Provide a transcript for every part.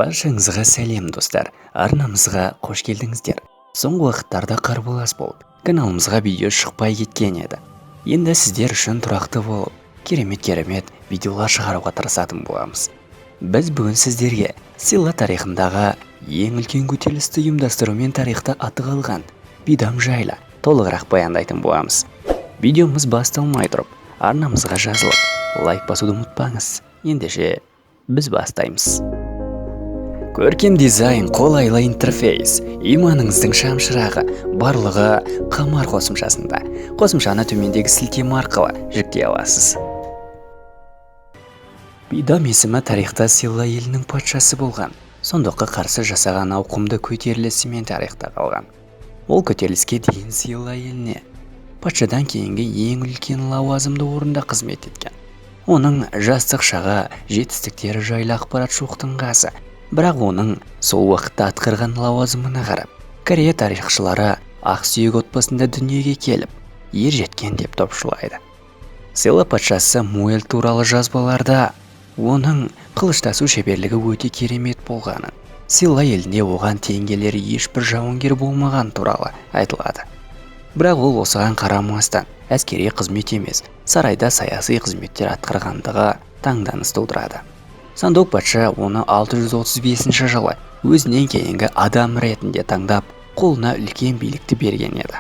Баршаңызға сәлем достар, арнамызға қош келдіңіздер. Соңғы уақыттарда қарбалас болып, каналымызға видео шықпай кеткен еді. Енді сіздер үшін тұрақты болып, керемет видеолар шығаруға тырысатын боламыз. Біз бүгін сіздерге Сыйлы тарихындағы ең үлкен көтерілісті ұйымдастырумен тарихта аты қалған Бидам жайлы толығырақ баяндайтын боламыз. Видеомыз басталмай тұрып, арнамызға жазылып, лайк басуды ұмытпаңыз. Ендеше біз бастаймыз. Көркем дизайн, қолайлы интерфейс, иманыңыздың шамшырағы, барлығы қамар қосымшасында. Қосымшаны төмендегі сілтеме арқылы жүктей аласыз. Бидам есімі тарихта Сыйлы елінің патшасы болған, сондыққа қарсы жасаған ауқымды көтерілісімен тарихта қалған. Ол көтеріліске дейін Сыйлы еліне патшадан кейінгі ең үлкен лауазымды орында қызмет еткен. Оның жастық шағы, жетістіктері жайлы ақпарат жоқтың қасы. Бірақ оның сол уақытта атқарған лауазымына қарап, Корея тарихшылары ақсүйек отбасында дүниеге келіп, ер жеткен деп топшылайды. Сыйлы патшасы Муэль туралы жазбаларда оның қылыштасу шеберлігі өте керемет болғанын, Сыйлы елінде оған тең келер ешбір жауынгер болмаған туралы айтылады. Бірақ ол осыған қарамастан әскери қызмет емес, сарайда саяси қызметтер атқарғандығы таңданыс тудырады. Сандок патша оны 635 жылы өзінен кейінгі адам ретінде таңдап, қолына үлкен билікті берген еді.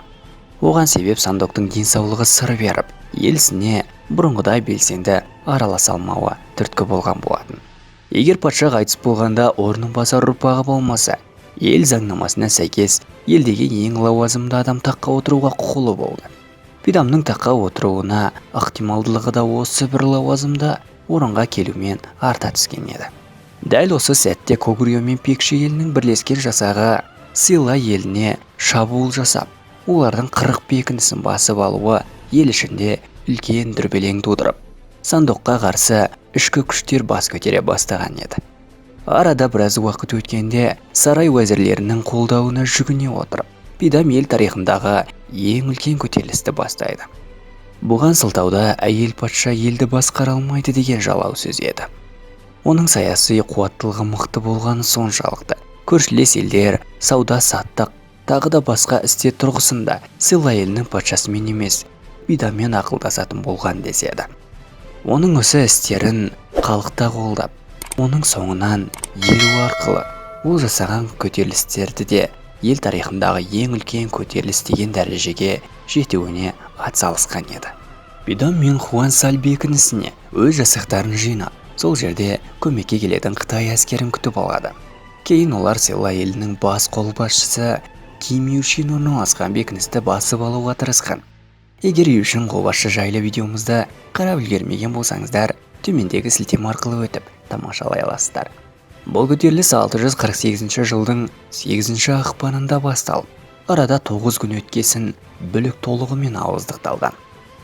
Оған себеп Сандоктың денсаулығы сыр беріп, елісіне бұрынғыдай белсенді араласа алмауы түрткі болған болатын. Егер патша қайтыс болғанда орнынбасар ұрпағы болмаса, ел заңнамасына сәйкес елдегі ең лауазымды адам таққа отыруға құқылы болды. Бидамның таққа отыруына ықтималдылығы да осы бір лауазымда орынға келумен арта түскен еді. Дәл осы сәтте Когурье мен Пекши елінің бірлескен жасағы Сыйлы еліне шабуыл жасап, олардың 40 бекінісін басып алуы ел ішінде үлкен дүрбелең тудырып, Сандокқа қарсы ішкі күштер бас көтере бастаған еді. Арада біраз уақыт өткенде сарай уәзірлерінің қолдауына жүгіне отырып, Бидам ел тарихындағы ең үлкен көтерілісті бастайды. Бұған сылтауда әйел патша елді басқара алмайды деген жалау сөз еді. Оның саяси қуаттылығы мықты болғаны соншалықты, көршілес елдер сауда-саттық, тағы да басқа істер тұрғысында Сыйлы елінің патшасымен емес, Бидаммен ақылдасатын болған деседі. Оның осы істерін халықта қолдап, оның соңынан еру арқылы ол жасаған көтерілістерді де ел тарихындағы ең үлкен көтеріліс деген дәрежеге жетуіне атсалысқан еді. Бидам мен Хуансаль бекінісіне өз жасақтарын жинап, сол жерде көмекке келетін Қытай әскерін күтіп алады. Кейін олар Сыйлы елінің бас қолбасшысы Ким Юшин орналасқан бекіністі басып алуға тырысқан. Егер Юшин қолбасшы жайлы видеомызда қарап үлгермеген болсаңыздар, төмендегі сілтеме арқылы өтіп тамашалай аласыздар. Бұл көтеріліс 648 жылдың 8 ақпанында басталып, арада 9 күн өткесін бүлік толығымен ауыздықталған.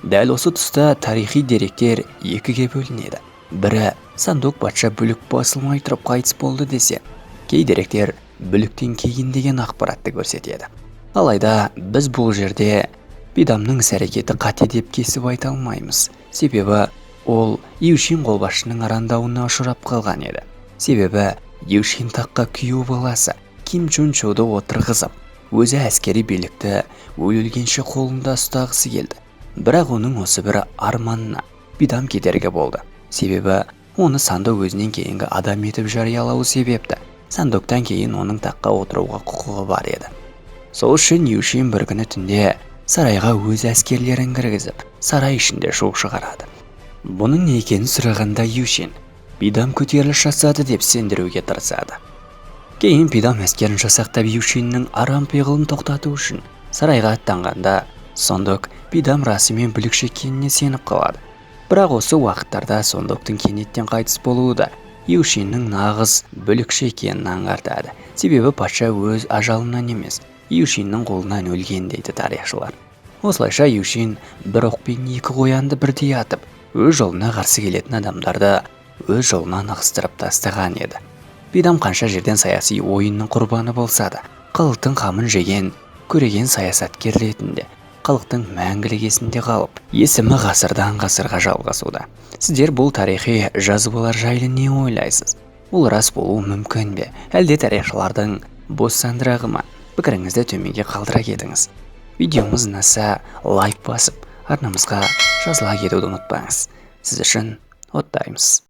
Дәл осы тұста тарихи деректер екіге бөлінеді. Бірі Сандок патша бүлік басылмай тұрып қайтыс болды десе, кей деректер бүліктен кейін деген ақпаратты көрсетеді. Алайда біз бұл жерде Бидамның іс-әрекеті қате деп кесіп айта алмаймыз. Себебі ол Юшин қолбасшының арандауына ұшырап қалған еді. Себебі Юшин таққа күйеу баласы Ким Чун Чоуды отырғызып, өзі әскери билікті өлгенше қолында ұстағысы келді. Бірақ оның осы бір арманына Бидам кедергі болды. Себебі оны Сандок өзінен кейінгі адам етіп жариялауы себепті Сандоктан кейін оның таққа отыруға құқығы бар еді. Сол үшін Юшин бір күні түнде сарайға өз әскерлерін кіргізіп, сарай ішінде шу шығарады. Бұның не екенін сұрағанда Юшин Бидам көтеріліс жасады деп сендіруге тырысады. Кейін Бидам әскерін жасақтап Юшиннің арам пиғылын тоқтату үшін сарайға аттанғанда Сандок Бидам расымен бүлікші екеніне сеніп қалады. Бірақ осы уақыттарда Сандоктың кенеттен қайтыс болуы да Юшиннің нағыз бүлікші екенін аңғартады. Себебі патша өз ажалынан емес, Юшиннің қолынан өлген дейді тарихшылар. Осылайша Юшин бір оқпен екі қоянды бірдей атып, өз жолына қарсы келетін адамдарды өз жолынан ығыстырып тастаған еді. Бидам қанша жерден саяси ойынның құрбаны болса да, халықтың қамын жеген, көреген саясаткер ретінде халықтың мәңгілік есінде қалып, есімі ғасырдан ғасырға жалғасуда. Сіздер бұл тарихи жазбалар жайлы не ойлайсыз? бұл рас болуы мүмкін бе, әлде тарихшылардың бос сандырағы ма? Пікіріңізді төменге қалдыра кетіңіз. Видеомыз ұнаса лайк басып арнамызға жазыла кетуді ұмытпаңыз. Сіз үшін оттаймыз.